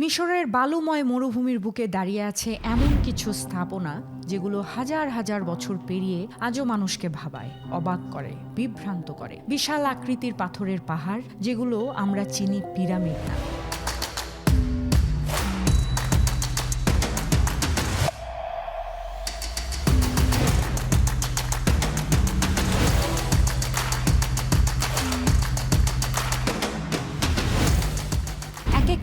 মিশরের বালুময় মরুভূমির বুকে দাঁড়িয়ে আছে এমন কিছু স্থাপনা যেগুলো হাজার হাজার বছর পেরিয়ে আজও মানুষকে ভাবায়, অবাক করে, বিভ্রান্ত করে। বিশাল আকৃতির পাথরের পাহাড় যেগুলো আমরা চিনি পিরামিড নামে।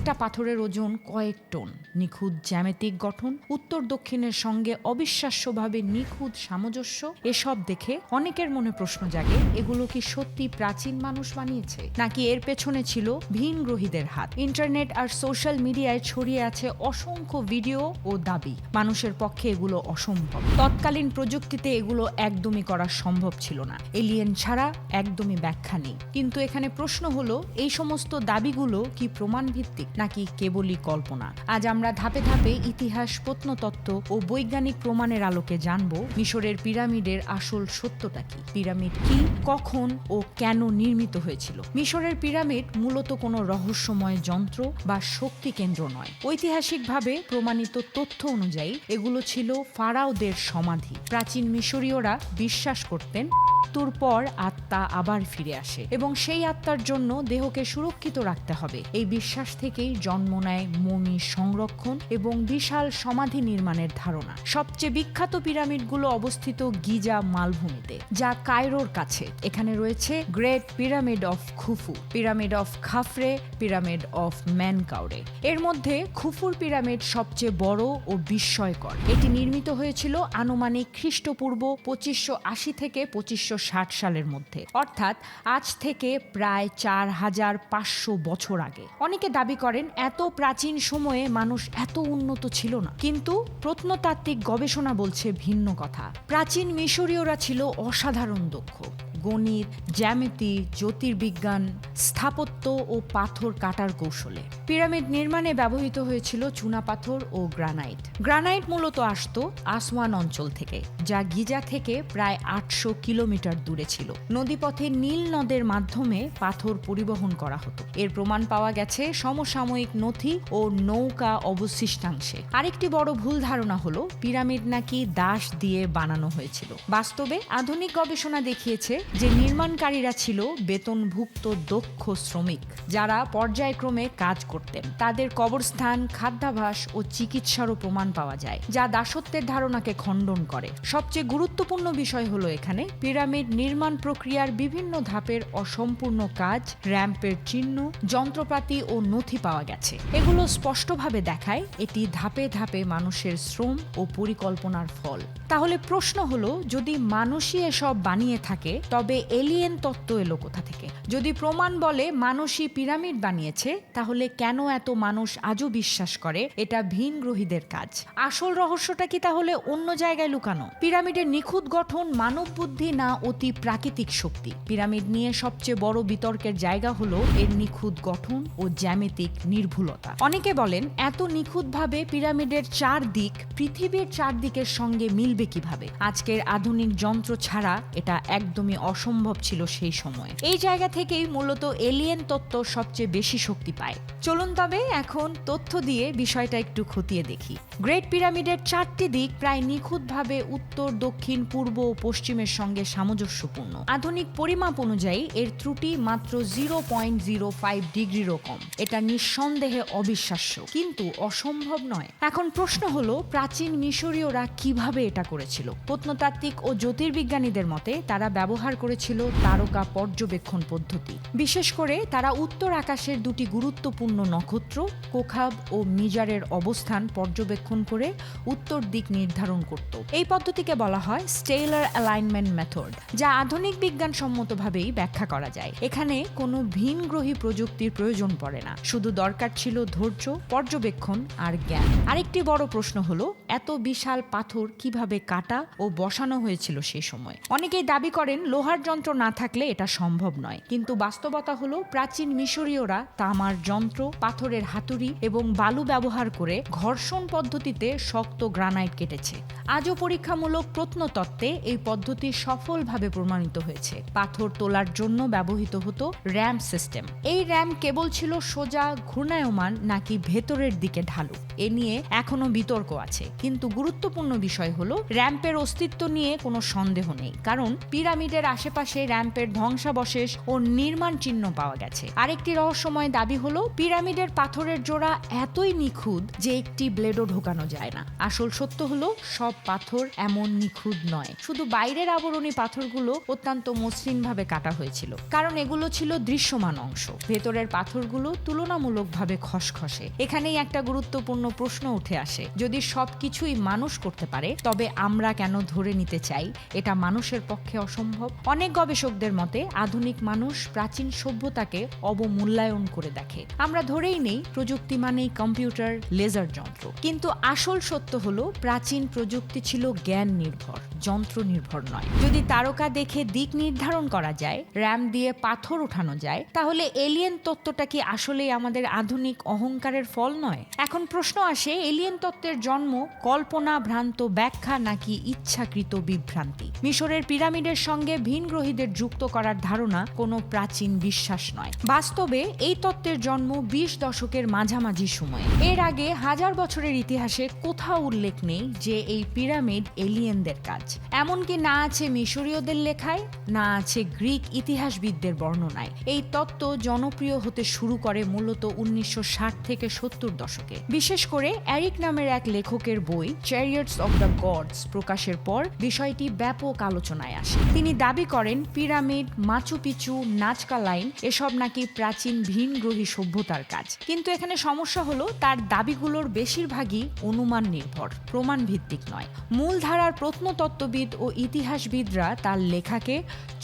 একটা পাথরের ওজন কয়েক টন। নিখুঁত জ্যামিতিক গঠন, উত্তর দক্ষিণের সঙ্গে অবিশ্বাস্যভাবে নিখুঁত সামঞ্জস্য, এসব দেখে অনেকের মনে প্রশ্ন জাগে, এগুলো কি সত্যি প্রাচীন মানুষ বানিয়েছে, নাকি এর পেছনে ছিল ভিনগ্রহীদের হাত? ইন্টারনেট আর সোশ্যাল মিডিয়ায় ছড়িয়ে আছে অসংখ্য ভিডিও ও দাবি। মানুষের পক্ষে এগুলো অসম্ভব। তৎকালীন প্রযুক্তিতে এগুলো একদমই করা সম্ভব ছিল না। এলিয়েন ছাড়া একদমই ব্যাখ্যা নেই। কিন্তু এখানে প্রশ্ন হলো, এই সমস্ত দাবিগুলো কি প্রমাণ ভিত্তিক নাকি কেবলই কল্পনা? আজ আমরা ধাপে ধাপে ইতিহাস, প্রত্নতত্ত্ব ও বৈজ্ঞানিক প্রমাণের আলোকে জানব মিশরের পিরামিডের আসল সত্যটা কি। পিরামিড কি, কখন ও কেন নির্মিত হয়েছিল? মিশরের পিরামিড মূলত কোনো রহস্যময় যন্ত্র বা শক্তি কেন্দ্র নয়। ঐতিহাসিকভাবে প্রমাণিত তথ্য অনুযায়ী এগুলো ছিল ফারাওদের সমাধি। প্রাচীন মিশরীয়রা বিশ্বাস করতেন মৃত্যুর পর আত্মা আবার ফিরে আসে এবং সেই আত্মার জন্য দেহকে সুরক্ষিত রাখতে হবে। এই বিশ্বাস থেকেই জন্ম নেয় মমি সংরক্ষণ এবং বিশাল সমাধি নির্মাণের ধারণা। সবচেয়ে বিখ্যাত পিরামিডগুলো অবস্থিত গিজা মালভূমিতে, যা কায়রোর কাছে। এখানে রয়েছে great pyramid of Khufu, pyramid of Khafre, pyramid of Menkaure. এর মধ্যে খুফুর পিরামিড সবচেয়ে বড় ও বিস্ময়কর। এটি নির্মিত হয়েছিল আনুমানিক খ্রিস্টপূর্ব 2580 থেকে 2560 সালের মধ্যে, অর্থাৎ আজ থেকে প্রায় 4500 বছর আগে। অনেকে দাবি করেন এত প্রাচীন সময়ে মানুষ এত উন্নত ছিল না, কিন্তু প্রত্নতাত্ত্বিক গবেষণা বলছে ভিন্ন কথা। প্রাচীন মিশরীয়রা ছিল অসাধারণ দক্ষ। গণিত, জ্যামিতি, জ্যোতির্বিজ্ঞান, স্থাপত্য ও পাথর কাটার কৌশলে। পিরামিড নির্মাণে ব্যবহৃত হয়েছিল চুনাপাথর ও গ্রানাইট। গ্রানাইট মূলত আসতো আসওয়ান অঞ্চল থেকে, যা গিজা থেকে প্রায় 800 কিলোমিটার দূরে ছিল। নদীপথে নীল নদের মাধ্যমে পাথর পরিবহন করা হতো। এর প্রমাণ পাওয়া গেছে সমসাময়িক নথি ও নৌকা অবশিষ্টাংশে। আরেকটি বড় ভুল ধারণা হলো পিরামিড নাকি দাস দিয়ে বানানো হয়েছিল। বাস্তবে আধুনিক গবেষণা দেখিয়েছে যে নির্মাণকারীরা ছিল বেতনভুক্ত দক্ষ শ্রমিক, যারা পর্যায়ক্রমে কাজ করতেন। তাদের কবরস্থান, খাদ্যাভ্যাস ও চিকিৎসারও প্রমাণ পাওয়া যায়, যা দাসত্বের ধারণাকে খণ্ডন করে। সবচেয়ে গুরুত্বপূর্ণ বিষয় হলো এখানে পিরামিড নির্মাণ প্রক্রিয়ার বিভিন্ন ধাপের অসম্পূর্ণ কাজ, র্যাম্পের চিহ্ন, যন্ত্রপাতি ও নথি পাওয়া গেছে। এগুলো স্পষ্টভাবে দেখায় এটি ধাপে ধাপে মানুষের শ্রম ও পরিকল্পনার ফল। তাহলে প্রশ্ন হলো, যদি মানুষই এসব বানিয়ে থাকে, তবে এলিয়েন তত্ত্ব এলো কোথা থেকে? যদি প্রমাণ বলে মানুষই পিরামিড বানিয়েছে, তাহলে কেন এত মানুষ আজও বিশ্বাস করে এটা ভিনগ্রহীদের কাজ? আসল রহস্যটা কি তাহলে অন্য জায়গায় লুকানো? পিরামিডের নিখুঁত গঠন মানব বুদ্ধি না অতি প্রাকৃতিক শক্তি? পিরামিড নিয়ে সবচেয়ে বড় বিতর্কের জায়গা হলো এর নিখুঁত গঠন ও জ্যামিতিক নির্ভুলতা। অনেকে বলেন এত নিখুঁতভাবে পিরামিডের 4 দিক পৃথিবীর 4 দিকের সঙ্গে মিলবে কিভাবে? আজকের আধুনিক যন্ত্র ছাড়া এটা একদমই অসম্ভব ছিল সেই সময়। এই জায়গা থেকেই মূলত এলিয়েন তত্ত্ব সবচেয়ে বেশি শক্তি পায়। চলুন তবে এখন তথ্য দিয়ে বিষয়টা একটু খতিয়ে দেখি। গ্রেট পিরামিডের 4টি দিক প্রায় নিখুঁতভাবে উত্তর, দক্ষিণ, পূর্ব ও পশ্চিমের সঙ্গে সামঞ্জস্যপূর্ণ। আধুনিক পরিমাপ অনুযায়ী এর ত্রুটি মাত্র 0.05 ডিগ্রিরও কম। এটা নিঃসন্দেহে অবিশ্বাস্য, কিন্তু অসম্ভব নয়। এখন প্রশ্ন হলো, প্রাচীন মিশরীয়রা কিভাবে এটা করেছিল? প্রত্নতাত্ত্বিক ও জ্যোতির্বিজ্ঞানীদের মতে তারা ব্যবহার করেছিল তারকা পর্যবেক্ষণ পদ্ধতি। বিশেষ করে তারা উত্তর আকাশের 2টি গুরুত্বপূর্ণ নক্ষত্র কোখাব ও মিজারের অবস্থান পর্যবেক্ষণ করে উত্তর দিক নির্ধারণ করত। এই পদ্ধতিকে বলা হয় স্টেলার অ্যালাইনমেন্ট মেথড, যা আধুনিক বিজ্ঞানসম্মতভাবেই ব্যাখ্যা করা যায়। এখানে কোনো ভিনগ্রহী প্রযুক্তির প্রয়োজন পড়ে না, শুধু দরকার ছিল ধৈর্য, পর্যবেক্ষণ আর জ্ঞান। আরেকটি বড় প্রশ্ন হলো, এত বিশাল পাথর কিভাবে কাটা ও বসানো হয়েছিল সেই সময়? অনেকেই দাবি করেন লোহা লোহার যন্ত্র না থাকলে এটা সম্ভব নয়, কিন্তু বাস্তবতা হলো প্রাচীন মিশরীয়রা তামার যন্ত্র, পাথরের হাতুড়ি এবং বালু ব্যবহার করে ঘর্ষণ পদ্ধতিতে শক্ত গ্রানাইট কেটেছে। আজও পরীক্ষামূলক প্রত্নতত্ত্বে এই পদ্ধতি সফলভাবে প্রমাণিত হয়েছে। পাথর তোলার জন্য ব্যবহৃত হতো র্যাম্প সিস্টেম। এই র্যাম্প কেবল ছিল সোজা, ঘূর্ণায়মান নাকি ভেতরের দিকে ঢালু, এ নিয়ে এখনো বিতর্ক আছে। কিন্তু গুরুত্বপূর্ণ বিষয় হলো র্যাম্পের অস্তিত্ব নিয়ে কোনো সন্দেহ নেই, কারণ পিরামিডের আশেপাশে র্যাম্পের ধ্বংসাবশেষ ও নির্মাণ চিহ্ন পাওয়া গেছে। আরেকটি রহস্যময় দাবি হলো পিরামিডের পাথরের জোড়া এতই নিখুঁত যে একটি ব্লেডও ঢোকানো যায় না। আসল সত্য হলো সব পাথর এমন নিখুঁত নয়, শুধু বাইরের আবরণী পাথরগুলো অত্যন্ত মসৃণভাবে কাটা হয়েছিল, কারণ এগুলো ছিল দৃশ্যমান অংশ। ভেতরের পাথরগুলো তুলনামূলকভাবে খসখসে। এখানেই একটা গুরুত্বপূর্ণ প্রশ্ন উঠে আসে, যদি সবকিছুই মানুষ করতে পারে তবে আমরা কেন ধরে নিতে চাই এটা মানুষের পক্ষে অসম্ভব? অনেক গবেষকদের মতে আধুনিক মানুষ প্রাচীন সভ্যতাকে অবমূল্যায়ন করে দেখে। আমরা ধরেই নেই প্রযুক্তি মানেই কম্পিউটার, লেজার যন্ত্র, কিন্তু আসল সত্য হলো প্রাচীন প্রযুক্তি ছিল জ্ঞান নির্ভর, যন্ত্র নির্ভর নয়। যদি তারকা দেখে দিক নির্ধারণ করা যায়, র্যাম দিয়ে পাথর ওঠানো যায়, তাহলে এলিয়েন তত্ত্বটা কি আসলেই আমাদের আধুনিক অহংকারের ফল নয়? এখন প্রশ্ন আসে, এলিয়েন তত্ত্বের জন্ম কল্পনা, ভ্রান্ত ব্যাখ্যা নাকি ইচ্ছাকৃত বিভ্রান্তি? মিশরের পিরামিডের সঙ্গে ভিনগ্রহীদের যুক্ত করার ধারণা কোনো প্রাচীন বিশ্বাস নয়। বাস্তবে এই তত্ত্বের জন্ম 20 দশকের মাঝামাঝি সময়ে। এর আগে হাজার বছরের ইতিহাসে কোথাও উল্লেখ নেই যে এই পিরামিড এলিয়েনদের কাজ। এমনকি না আছে মিশরীয়দের লেখায়, না আছে গ্রিক ইতিহাসবিদদের বর্ণনায়। এই তত্ত্ব জনপ্রিয় হতে শুরু করে মূলত 1960 থেকে 70 দশকে। বিশেষ করে এরিক নামের এক লেখকের বই চ্যারিয়টস অব দ্য গডস প্রকাশের পর বিষয়টি ব্যাপক আলোচনায় আসে। তিনি দাবি করেন pyramid, Machu Picchu, Nazca line এসব নাকি প্রাচীন ভিনগ্রহী সভ্যতার কাজ। কিন্তু এখানে সমস্যা হলো তার দাবিগুলোর বেশিরভাগই অনুমান নির্ভর, প্রমাণ ভিত্তিক নয়। মূলধারার প্রত্নতত্ত্ববিদ ও ইতিহাসবিদরা তার লেখাকে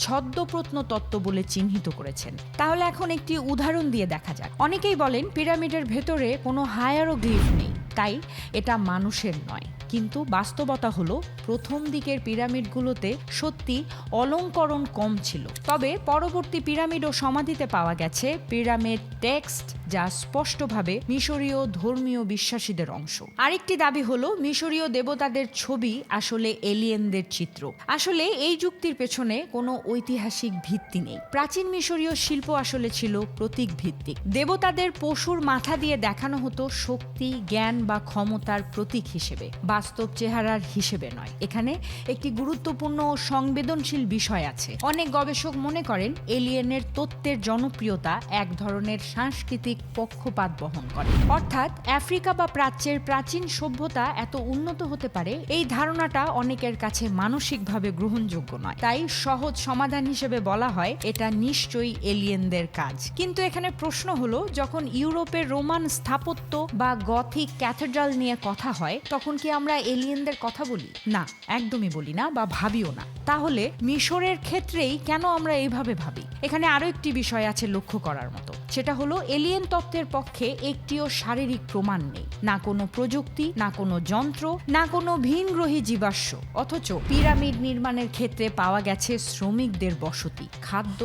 ছদ্ম প্রত্নতত্ত্ব বলে চিহ্নিত করেছেন। তাহলে এখন একটি উদাহরণ দিয়ে দেখা যাক। অনেকেই বলেন পিরামিডের ভেতরে কোনো হায়ারোগ্লিফ নেই, তাই এটা মানুষের নয়। কিন্তু বাস্তবতা হলো প্রথম দিকের পিরামিডগুলোতে সত্যি অলঙ্করণ কম ছিল। তবে পরবর্তী পিরামিড ও সমাধিতে পাওয়া গেছে পিরামিড টেক্সট, যা স্পষ্টভাবে মিশরীয় ধর্মীয় বিশ্বাসীদের অংশ। আরেকটি দাবি হলো মিশরীয় দেবতাদের ছবি আসলে এলিয়েনদের চিত্র। আসলে এই যুক্তির পেছনে কোনো ঐতিহাসিক ভিত্তি নেই। প্রাচীন মিশরীয় শিল্প আসলে ছিল প্রতীক ভিত্তিক। দেবতাদের পশুর মাথা দিয়ে দেখানো হতো শক্তি, জ্ঞান বা ক্ষমতার প্রতীক হিসেবে, বাস্তব চেহারার হিসেবে নয়। এখানে একটি গুরুত্বপূর্ণ ও সংবেদনশীল বিষয় আছে। অনেক গবেষক মনে করেন এলিয়েনের তত্ত্বের জনপ্রিয়তা এক ধরনের সাংস্কৃতিক পক্ষপাত বহন করে। অর্থাৎ আফ্রিকা বা প্রাচ্যের প্রাচীন সভ্যতা এত উন্নত হতে পারে, এই ধারণাটা অনেকের কাছে মানসিকভাবে গ্রহণযোগ্য নয়। তাই সহজ সমাধান হিসেবে বলা হয় এটা নিশ্চয়ই এলিয়েনদের কাজ। কিন্তু এখানে প্রশ্ন হলো, যখন ইউরোপের রোমান স্থাপত্য বা গথিক ক্যাথেড্রাল নিয়ে কথা হয়, তখন কি আমরা এলিয়েনদের কথা বলি? না, একদমই বলি না বা ভাবিও না। তাহলে মিশরের ক্ষেত্রেই কেন আমরা এইভাবে ভাবি? এখানে আরো একটি বিষয় আছে লক্ষ্য করার মতো, সেটা হলো এলিয়েন তত্ত্বের পক্ষে একটিও শারীরিক প্রমাণ নেই। না কোনো প্রযুক্তি, না কোনো যন্ত্র, না কোনো ভিনগ্রহী জীবাশ্ম। অথচ পিরামিড নির্মাণের ক্ষেত্রে পাওয়া গেছে শ্রমিকদের বসতি, খাদ্য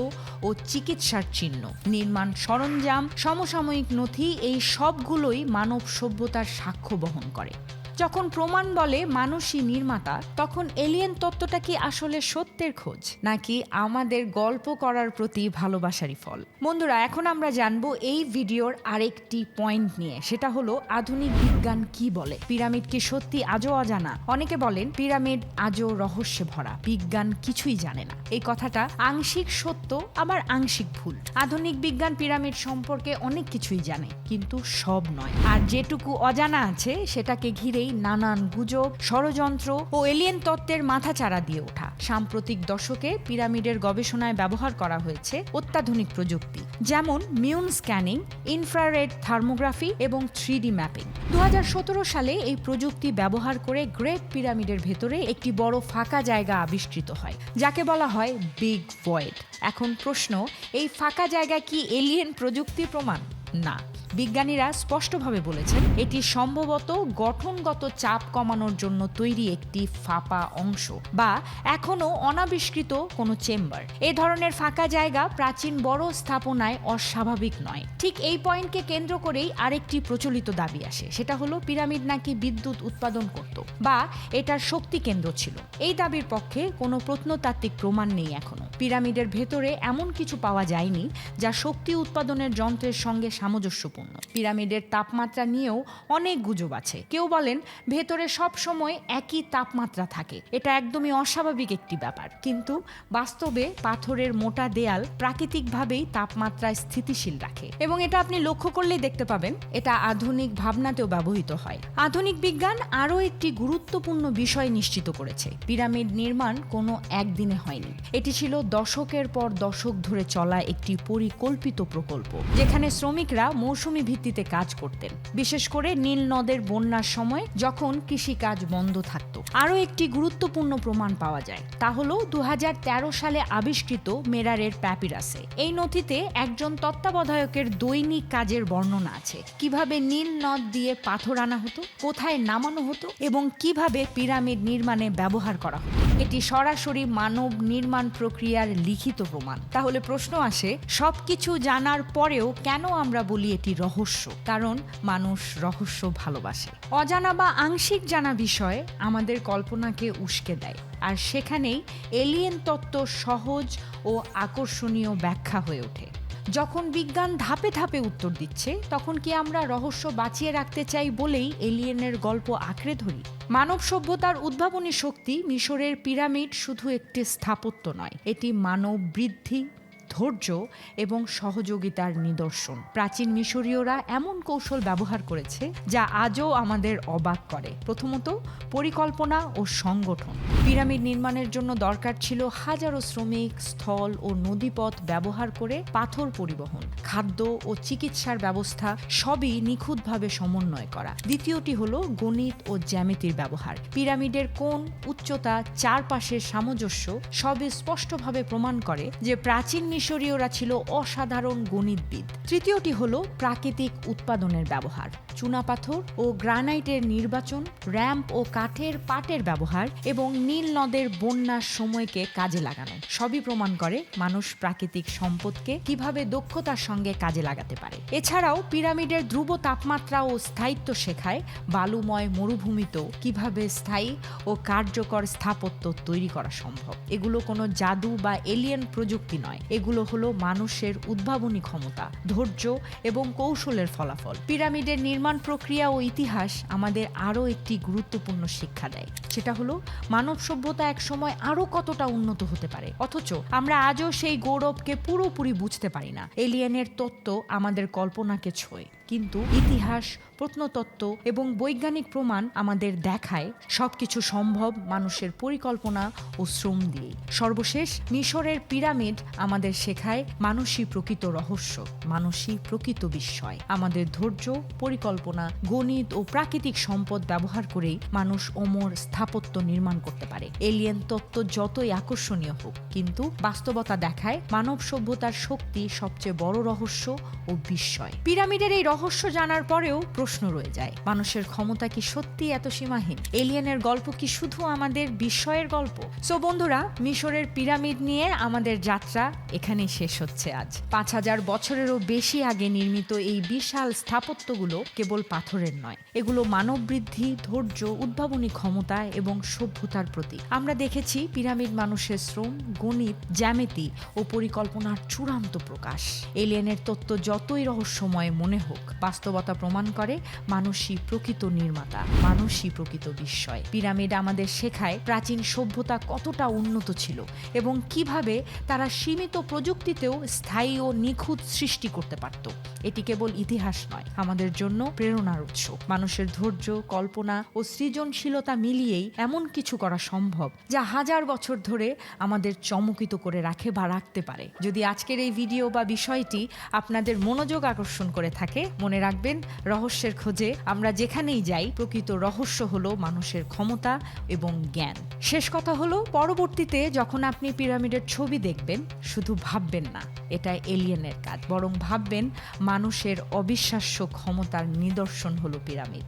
ও চিকিৎসার চিহ্ন, নির্মাণ সরঞ্জাম, সমসাময়িক নথি, এই সবগুলোই মানব সভ্যতার সাক্ষ্য বহন করে। যখন প্রমাণ বলে মানুষই নির্মাতা, তখন এলিয়েন তত্ত্বটা কি আসলে সত্যের খোঁজ, নাকি আমাদের গল্প করার প্রতি ভালোবাসারই ফল? বন্ধুরা, এখন আমরা জানবো এই ভিডিওর আরেকটি পয়েন্ট নিয়ে, সেটা হলো আধুনিক বিজ্ঞান কি বলে। পিরামিড কি সত্যি আজও অজানা? অনেকে বলেন পিরামিড আজও রহস্যে ভরা, বিজ্ঞান কিছুই জানে না। এই কথাটা আংশিক সত্য, আবার আংশিক ভুল। আধুনিক বিজ্ঞান পিরামিড সম্পর্কে অনেক কিছুই জানে, কিন্তু সব নয়। আর যেটুকু অজানা আছে সেটাকে ঘিরেই নানান গুজব, ষড়যন্ত্র ও এলিয়েন তত্ত্বের মাথাচাড়া দিয়ে ওঠা। সাম্প্রতিক দশকে পিরামিডের গবেষণায় ব্যবহার করা হয়েছে অত্যাধুনিক প্রযুক্তি, যেমন মিউন স্ক্যানিং, ইনফ্রারেড থার্মোগ্রাফি এবং 3D ম্যাপিং। 2017 সালে এই প্রযুক্তি ব্যবহার করে গ্রেট পিরামিডের ভেতরে একটি বড় ফাঁকা জায়গা আবিষ্কৃত হয়, যাকে বলা হয় বিগ ভয়েড। এখন প্রশ্ন, এই ফাঁকা জায়গা কি এলিয়েন প্রযুক্তি প্রমাণ? না, বিজ্ঞানীরা স্পষ্টভাবে বলেছেন এটি সম্ভবত গঠনগত চাপ কমানোর জন্য তৈরি একটি ফাঁপা অংশ বা এখনো অনাবিষ্কৃত কোনো চেম্বার। এ ধরনের ফাঁকা জায়গা প্রাচীন বড় স্থাপনায় অস্বাভাবিক নয়। ঠিক এই পয়েন্টকে কেন্দ্র করেই আরেকটি প্রচলিত দাবি আসে, সেটা হলো পিরামিড নাকি বিদ্যুৎ উৎপাদন করত বা এটার শক্তি কেন্দ্র ছিল। এই দাবির পক্ষে কোনো প্রত্নতাত্ত্বিক প্রমাণ নেই এখনো। পিরামিডের ভেতরে এমন কিছু পাওয়া যায়নি যা শক্তি উৎপাদনের যন্ত্রের সঙ্গে সামঞ্জস্যপূর্ণ। পিরামিডের তাপমাত্রা নিয়েও অনেক গুজব আছে। কেউ বলেন ভেতরে সব সময় একই তাপমাত্রা থাকে, এটা একদমই অস্বাভাবিক একটি ব্যাপার। কিন্তু বাস্তবে পাথরের মোটা দেয়াল প্রাকৃতিকভাবেই তাপমাত্রা স্থিতিশীল রাখে এবং এটা আপনি লক্ষ্য করলেই দেখতে পাবেন এটা আধুনিক ভাবনাতেও ব্যবহৃত হয়। আধুনিক বিজ্ঞান আরও একটি গুরুত্বপূর্ণ বিষয় নিশ্চিত করেছে, পিরামিড নির্মাণ কোনো একদিনে হয়নি। এটি ছিল দশকের পর দশক ধরে চলা একটি পরিকল্পিত প্রকল্প, যেখানে শ্রমিকরা মৌসুমী ভিত্তিতে কাজ করতেন, বিশেষ করে নীল নদের বন্যার সময় যখন কৃষিকাজ বন্ধ থাকত। আরও একটি গুরুত্বপূর্ণ প্রমাণ পাওয়া যায়, তা হলো 2013 সালে আবিষ্কৃত মেরারের প্যাপিরাসে। এই নথিতে একজন তত্ত্বাবধায়কের দৈনিক কাজের বর্ণনা আছে, কিভাবে নীল নদ দিয়ে পাথর আনা হতো, কোথায় নামানো হতো এবং কিভাবে পিরামিড নির্মাণে ব্যবহার করা হতো। এটি সরাসরি মানব নির্মাণ প্রক্রিয়ার লিখিত প্রমাণ। তাহলে প্রশ্ন আসে, সবকিছু জানার পরেও কেন আমরা বলি এটি রহস্য? কারণ মানুষ রহস্য ভালোবাসে। অজানা বা আংশিক জানা বিষয় আমাদের কল্পনাকে উস্কে দেয়, আর সেখানেই এলিয়েন তত্ত্ব সহজ ও আকর্ষণীয় ব্যাখ্যা হয়ে ওঠে। যখন বিজ্ঞান ধাপে ধাপে উত্তর দিচ্ছে, তখন কি আমরা রহস্য বাঁচিয়ে রাখতে চাই বলেই এলিয়েনের গল্প আঁকড়ে ধরি? মানব সভ্যতার উদ্ভাবনী শক্তি মিশরের পিরামিড শুধু একটি স্থাপত্য নয়, এটি মানব বৃদ্ধি, ধৈর্য এবং সহযোগিতার নিদর্শন। প্রাচীন মিশরীয়রা এমন কৌশল ব্যবহার করেছে যা আজও আমাদের অবাক করে। প্রথমত, পরিকল্পনা ও সংগঠন। পিরামিড নির্মাণের জন্য দরকার ছিল হাজারো শ্রমিক, স্থল ও নদীপথ ব্যবহার করে পাথর পরিবহন, খাদ্য ও চিকিৎসার ব্যবস্থা সবই নিখুঁতভাবে সমন্বয় করা। দ্বিতীয়টি হলো গণিত ও জ্যামিতির ব্যবহার। পিরামিডের কোণ, উচ্চতা, চারপাশের সামঞ্জস্য সবই স্পষ্টভাবে প্রমাণ করে যে প্রাচীন মিশরীয়রা ছিল অসাধারণ গণিতবিদ। তৃতীয়টি হলো প্রাকৃতিক উৎপাদনের ব্যবহার। চুনাপাথর ও গ্রানাইটের নির্বাচন, র্যাম্প ও কাঠের পাটের ব্যবহার এবং নীল নদের বন্যার সময়কে কাজে লাগানো সবই প্রমাণ করে মানুষ প্রাকৃতিক সম্পদকে কিভাবে দক্ষতার সঙ্গে কাজে লাগাতে পারে। এছাড়াও পিরামিডের ধ্রুব তাপমাত্রা ও স্থায়িত্ব শেখায় বালুময় মরুভূমিতেও কিভাবে স্থায়ী ও কার্যকর স্থাপত্য তৈরি করা সম্ভব। এগুলো কোনো জাদু বা এলিয়েন প্রযুক্তি নয়, এগুলো হলো মানুষের উদ্ভাবনী ক্ষমতা, ধৈর্য এবং কৌশলের ফলাফল। পিরামিডের নির্মাণ প্রক্রিয়া ও ইতিহাস আমাদের আরও একটি গুরুত্বপূর্ণ শিক্ষা দেয়, সেটা হলো মানব সভ্যতা একসময় আরও কতটা উন্নত হতে পারে, অথচ আমরা আজও সেই গৌরবকে পুরোপুরি বুঝতে পারি না। এলিয়েনের তত্ত্ব আমাদের কল্পনাকে ছোঁয়, কিন্তু ইতিহাস, প্রত্নতত্ত্ব এবং বৈজ্ঞানিক প্রমাণ আমাদের দেখায় সবকিছু সম্ভব মানুষের পরিকল্পনা ও শ্রম দিয়েই। সর্বশেষ, মিশরের পিরামিড আমাদের শেখায় মানুষই প্রকৃত রহস্য, মানুষই প্রকৃত বিস্ময়। আমাদের ধৈর্য, পরিকল্পনা, গণিত ও প্রাকৃতিক সম্পদ ব্যবহার করেই মানুষ অমর স্থাপত্য নির্মাণ করতে পারে। এলিয়েন তত্ত্ব যতই আকর্ষণীয় হোক, কিন্তু বাস্তবতা দেখায় মানব সভ্যতার শক্তি সবচেয়ে বড় রহস্য ও বিস্ময়। পিরামিডের এই রহস্য জানার পরেও প্রশ্ন রয়ে যায়, মানুষের ক্ষমতা কি সত্যি এত সীমাহীন? এলিয়েনের গল্প কি শুধু আমাদের বিস্ময়ের গল্প? সো বন্ধুরা, মিশরের পিরামিড নিয়ে আমাদের যাত্রা এখানেই শেষ হচ্ছে আজ। 5000 বছরেরও বেশি আগে নির্মিত এই বিশাল স্থাপত্যগুলো কেবল পাথরের নয়, এগুলো মানব বৃদ্ধি, ধৈর্য, উদ্ভাবনী ক্ষমতা এবং সভ্যতার প্রতীক। আমরা দেখেছি পিরামিড মানুষের শ্রম, গণিত, জ্যামিতি ও পরিকল্পনার চূড়ান্ত প্রকাশ। এলিয়েনের তত্ত্ব যতই রহস্যময় মনে হোক, বাস্তবতা প্রমাণ করে মানুষই প্রকৃত নির্মাতা, মানুষই প্রকৃত বিস্ময়। পিরামিড আমাদের শেখায় প্রাচীন সভ্যতা কতটা উন্নত ছিল এবং কিভাবে তারা সীমিত প্রযুক্তিতেও স্থায়ী ও নিখুঁত সৃষ্টি করতে পারত। এটি কেবল ইতিহাস নয়, আমাদের জন্য প্রেরণার উৎস। মানুষের ধৈর্য, কল্পনা ও সৃজনশীলতা মিলিয়েই এমন কিছু করা সম্ভব যা হাজার বছর ধরে আমাদের চমকিত করে রাখে বা রাখতে পারে। যদি আজকের এই ভিডিও বা বিষয়টি আপনাদের মনোযোগ আকর্ষণ করে থাকে মনে রাখবেন, রহস্যের খোঁজে আমরা যেখানেই যাই, প্রকৃত রহস্য হলো মানুষের ক্ষমতা এবং জ্ঞান। শেষ কথা হলো, পরবর্তীতে যখন আপনি পিরামিডের ছবি দেখবেন, শুধু ভাববেন না এটা এলিয়েনের কাজ, বরং ভাববেন মানুষের অবিশ্বাস্য ক্ষমতার নিদর্শন হলো পিরামিড।